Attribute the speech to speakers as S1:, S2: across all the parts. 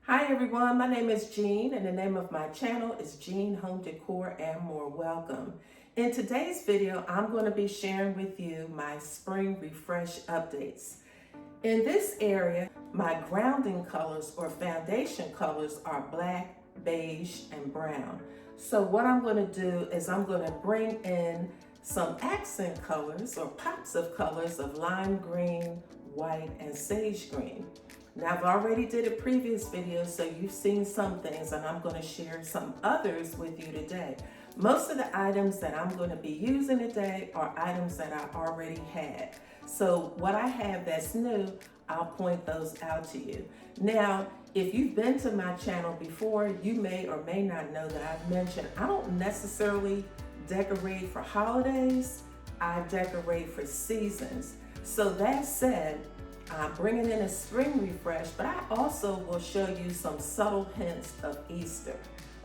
S1: Hi everyone, my name is Jean and the name of my channel is Jean Home Decor and More. Welcome. In today's video, I'm going to be sharing with you my spring refresh updates. In this area, my grounding colors or foundation colors are black, beige, and brown. So what I'm going to do is I'm going to bring in some accent colors or pops of colors of lime green, white, and sage green. Now I've already did a previous video, so you've seen some things and I'm going to share some others with you today. Most of the items that I'm going to be using today are items that I already had. So what I have that's new, I'll point those out to you. Now, if you've been to my channel before, you may or may not know that I've mentioned I don't necessarily decorate for holidays, I decorate for seasons. So that said, I'm bringing in a spring refresh, but I also will show you some subtle hints of Easter.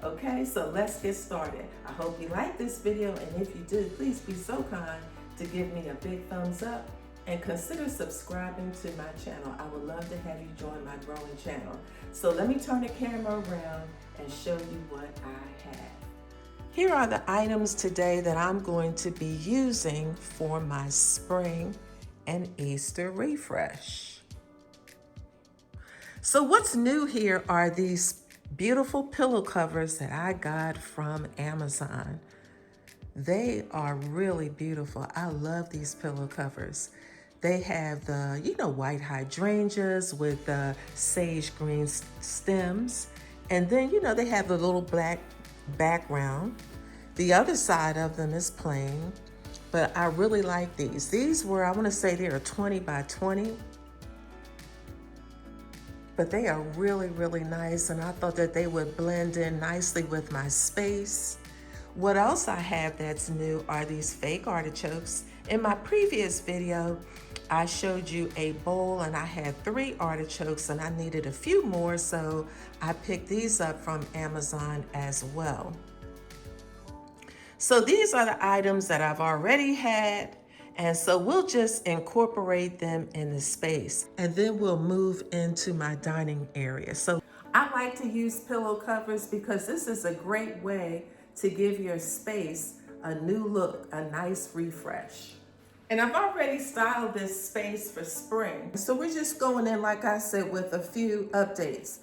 S1: Okay, so let's get started. I hope you like this video, and if you do, please be so kind to give me a big thumbs up and consider subscribing to my channel. I would love to have you join my growing channel. So let me turn the camera around and show you what I have. Here are the items today that I'm going to be using for my spring and Easter refresh. So what's new here are these beautiful pillow covers that I got from Amazon. They are really beautiful. I love these pillow covers. They have the, white hydrangeas with the sage green stems. And then, they have the little black background. The other side of them is plain. But I really like these. These were, I want to say they are 20 by 20. But they are really, really nice. And I thought that they would blend in nicely with my space. What else I have that's new are these fake artichokes. In my previous video, I showed you a bowl and I had 3 artichokes and I needed a few more. So I picked these up from Amazon as well. So these are the items that I've already had, and so we'll just incorporate them in the space, and then we'll move into my dining area. So I like to use pillow covers because this is a great way to give your space a new look, a nice refresh. And I've already styled this space for spring. So we're just going in, like I said, with a few updates.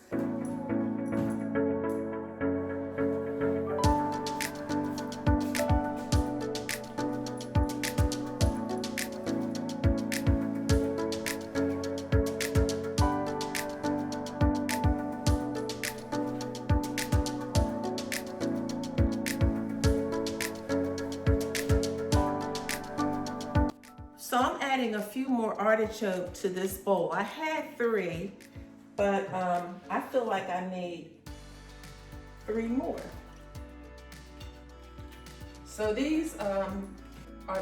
S1: So I'm adding a few more artichoke to this bowl. I had 3, but I feel like I need 3 more. So these are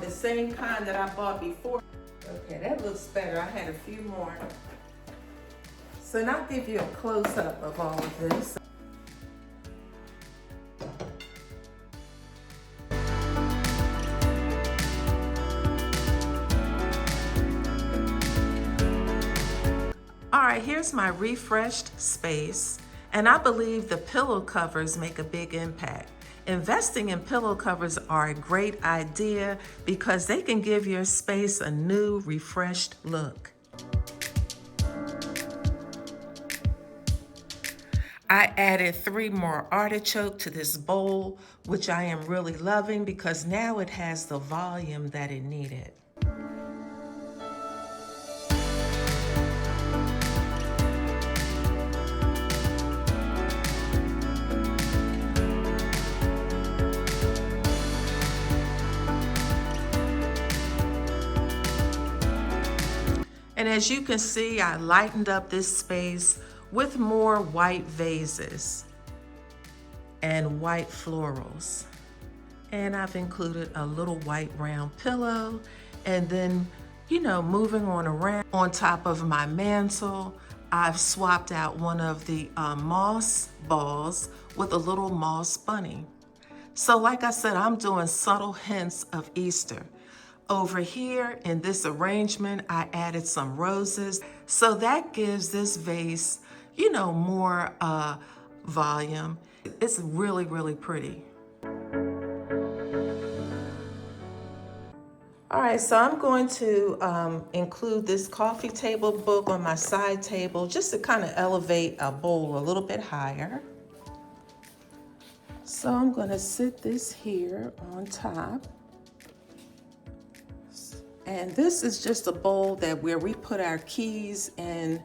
S1: the same kind that I bought before. Okay, that looks better. I had a few more. So now I'll give you a close-up of all of this. All right, here's my refreshed space, and I believe the pillow covers make a big impact. Investing in pillow covers are a great idea because they can give your space a new, refreshed look. I added 3 more artichoke to this bowl, which I am really loving because now it has the volume that it needed. And as you can see, I lightened up this space with more white vases and white florals. And I've included a little white round pillow, and then, moving on around on top of my mantle, I've swapped out one of the moss balls with a little moss bunny. So like I said, I'm doing subtle hints of Easter. Over here in this arrangement, I added some roses. So that gives this vase, you know, more volume. It's really, really pretty. All right, so I'm going to include this coffee table book on my side table just to kind of elevate a bowl a little bit higher. So I'm going to sit this here on top. And this is just a bowl that where we put our keys in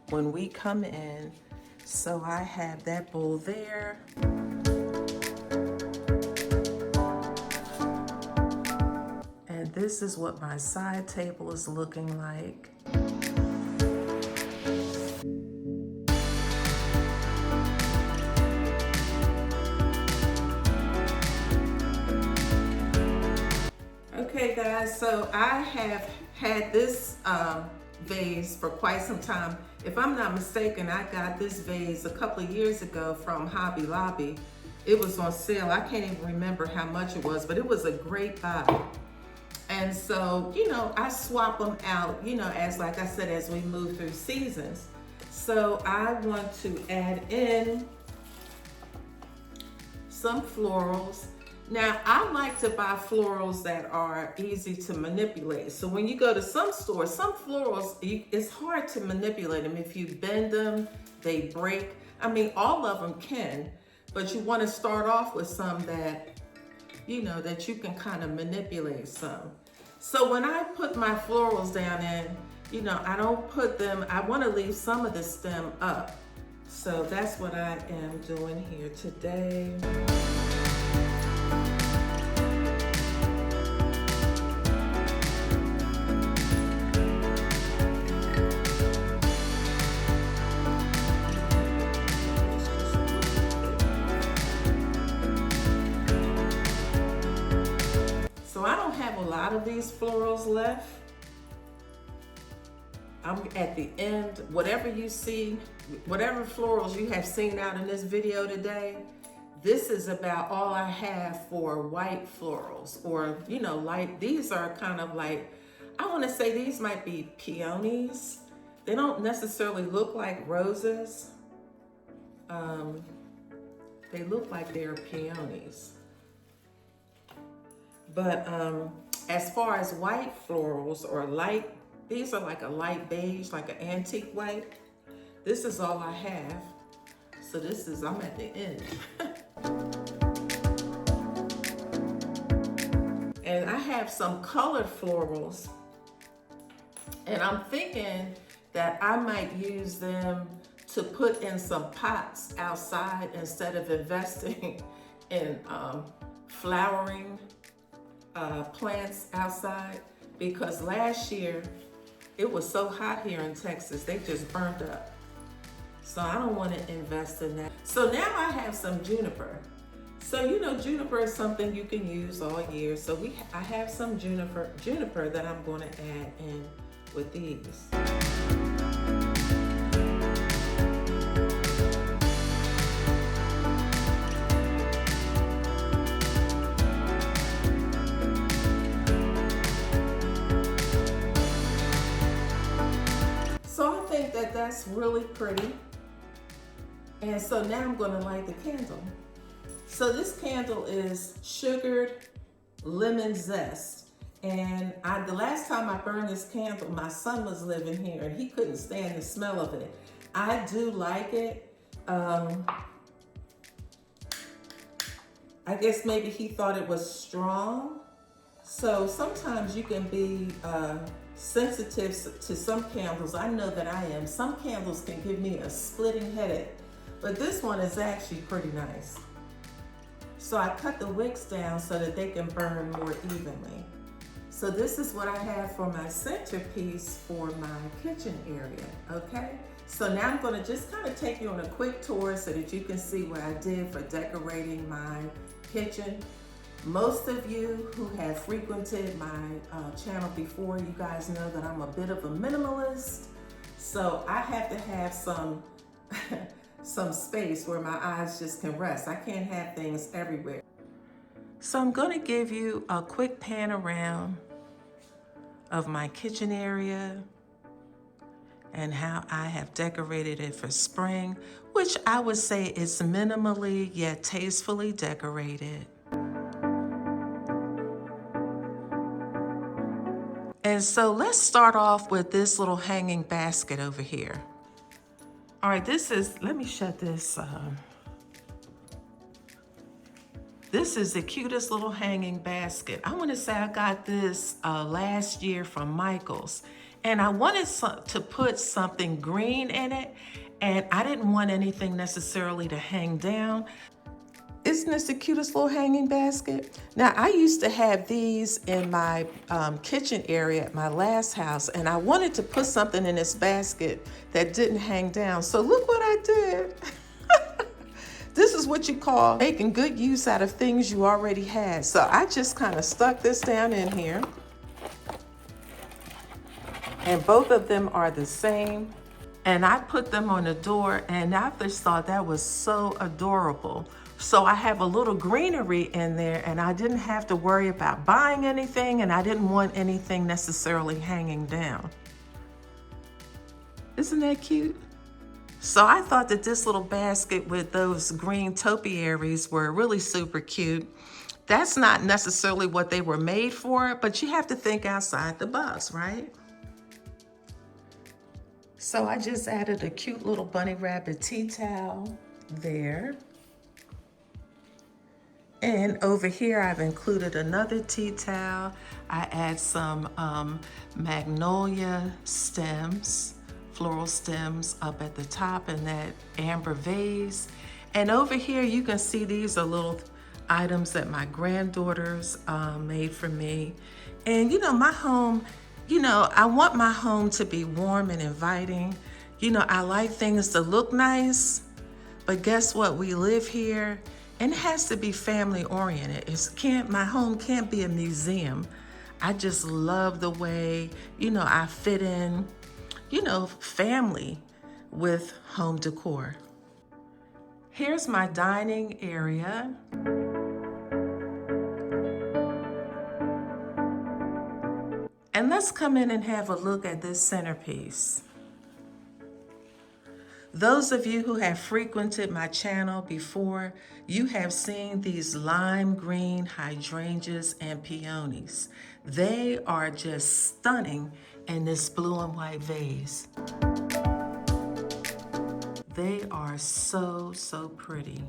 S1: when we come in. So I have that bowl there. And this is what my side table is looking like. Okay guys, so I have had this vase for quite some time. If I'm not mistaken, I got this vase a couple of years ago from Hobby Lobby. It was on sale. I can't even remember how much it was, but it was a great buy. And so, you know, I swap them out, you know, as like I said, as we move through seasons. So I want to add in some florals. Now, I like to buy florals that are easy to manipulate. So when you go to some stores, some florals, it's hard to manipulate them. If you bend them, they break. I mean, all of them can, but you want to start off with some that, you know, that you can kind of manipulate some. So when I put my florals down in, you know, I don't put them, I want to leave some of the stem up. So that's what I am doing here today. So I don't have a lot of these florals left. I'm at the end. Whatever you see, whatever florals you have seen out in this video today, this is about all I have for white florals, or, you know, light. These are kind of like, I want to say these might be peonies. They don't necessarily look like roses. They look like they're peonies. But as far as white florals or light, these are like a light beige, like an antique white. This is all I have. So this is, I'm at the end. And I have some colored florals. And I'm thinking that I might use them to put in some pots outside instead of investing in flowering plants outside, because last year it was so hot here in Texas, they just burned up. So I don't want to invest in that. So now I have some juniper. So, you know, juniper is something you can use all year. So I have some juniper that I'm going to add in with these. So I think that that's really pretty. And so now I'm going to light the candle. So this candle is sugared lemon zest. And the last time I burned this candle, my son was living here and he couldn't stand the smell of it. I do like it. I guess maybe he thought it was strong. So sometimes you can be sensitive to some candles. I know that I am. Some candles can give me a splitting headache, but this one is actually pretty nice. So I cut the wicks down so that they can burn more evenly. So this is what I have for my centerpiece for my kitchen area, okay? So now I'm gonna just kind of take you on a quick tour so that you can see what I did for decorating my kitchen. Most of you who have frequented my channel before, you guys know that I'm a bit of a minimalist. So I have to have some some space where my eyes just can rest. I can't have things everywhere. So I'm gonna give you a quick pan around of my kitchen area. and how I have decorated it for spring, which I would say is minimally yet tastefully decorated. And so let's start off with this little hanging basket over here. All right, let me shut this. This is the cutest little hanging basket. I want to say I got this last year from Michael's. And I wanted to put something green in it. And I didn't want anything necessarily to hang down. Isn't this the cutest little hanging basket? Now, I used to have these in my kitchen area at my last house, and I wanted to put something in this basket that didn't hang down. So look what I did. This is what you call making good use out of things you already had. So I just kind of stuck this down in here. And both of them are the same. And I put them on the door, and I just thought that was so adorable. So I have a little greenery in there, and I didn't have to worry about buying anything, and I didn't want anything necessarily hanging down. Isn't that cute? So I thought that this little basket with those green topiaries were really super cute. That's not necessarily what they were made for, but you have to think outside the box, right? So I just added a cute little bunny rabbit tea towel there. And over here, I've included another tea towel. I add some magnolia stems, floral stems up at the top in that amber vase. And over here, you can see these are little items that my granddaughters made for me. And you know, my home, I want my home to be warm and inviting. I like things to look nice, but guess what? We live here, and it has to be family oriented. My home can't be a museum. I just love the way, I fit in, family with home decor. Here's my dining area. And let's come in and have a look at this centerpiece. Those of you who have frequented my channel before, you have seen these lime green hydrangeas and peonies. They are just stunning in this blue and white vase. They are so, so pretty.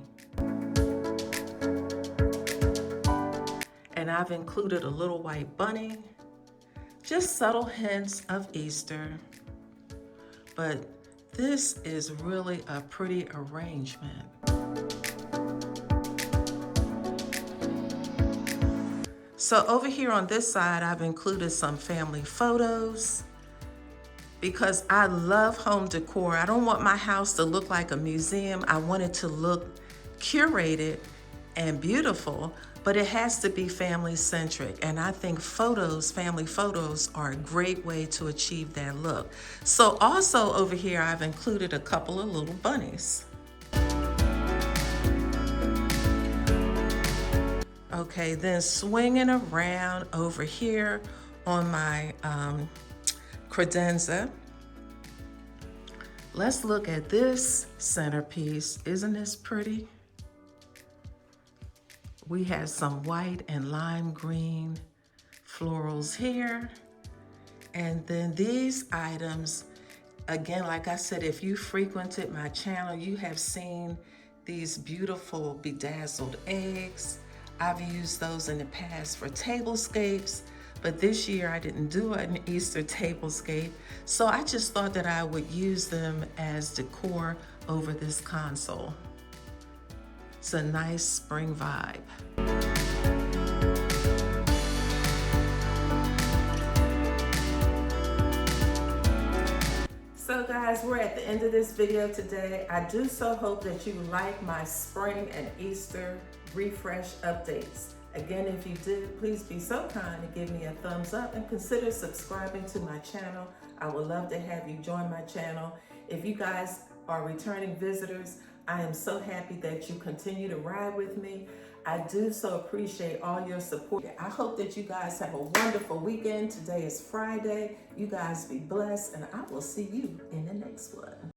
S1: And I've included a little white bunny, just subtle hints of Easter, but this is really a pretty arrangement. So over here on this side, I've included some family photos because I love home decor. I don't want my house to look like a museum. I want it to look curated and beautiful, but it has to be family centric. And I think family photos are a great way to achieve that look. So also over here, I've included a couple of little bunnies. Okay, then swinging around over here on my credenza, let's look at this centerpiece. Isn't this pretty? We have some white and lime green florals here. And then these items, again, like I said, if you frequented my channel, you have seen these beautiful bedazzled eggs. I've used those in the past for tablescapes, but this year I didn't do an Easter tablescape. So I just thought that I would use them as decor over this console. It's a nice spring vibe. So guys, we're at the end of this video today. I do so hope that you like my spring and Easter refresh updates. Again, if you did, please be so kind to give me a thumbs up and consider subscribing to my channel. I would love to have you join my channel. If you guys are returning visitors, I am so happy that you continue to ride with me. I do so appreciate all your support. I hope that you guys have a wonderful weekend. Today is Friday. You guys be blessed, and I will see you in the next one.